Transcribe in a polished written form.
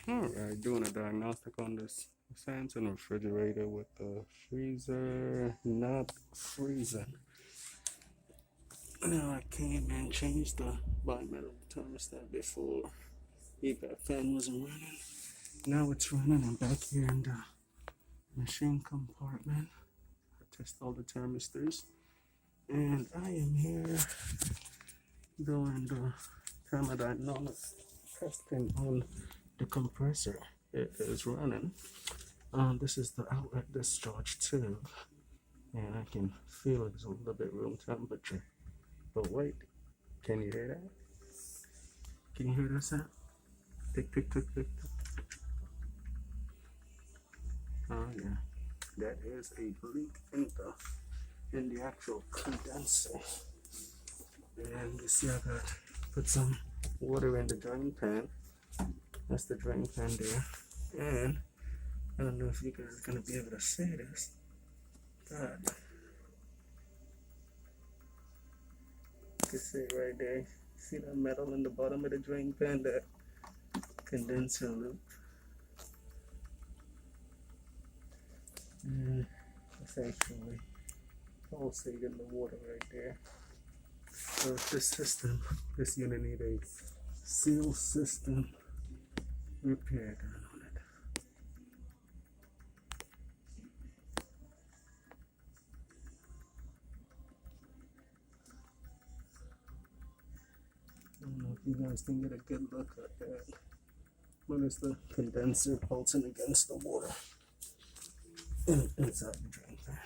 Alright, doing a diagnostic on this Samsung refrigerator with the freezer not freezing. Now I came and changed the bimetal thermostat before. That fan wasn't running. Now it's running. I'm back here in the machine compartment. I test all the thermistors. And I am here doing the thermodynamic testing on the compressor. It is running. This is the outlet discharge tube, and I can feel it's a little bit room temperature. But wait, can you hear that? Can you hear that sound? Tick, tick, tick, tick, tick. Oh yeah, that is a leak in the actual condenser. And you see I got put some water in the drain pan. That's the drain pan there. And I don't know if you guys are gonna be able to see this, but you can see it right there. See that metal in the bottom of the drain pan, that condenser loop. And it's actually pulsating the water right there. So this unit need a seal system repair done on it. I don't know if you guys can get a good look at that. What is the condenser pulsing against the water inside the drain pan?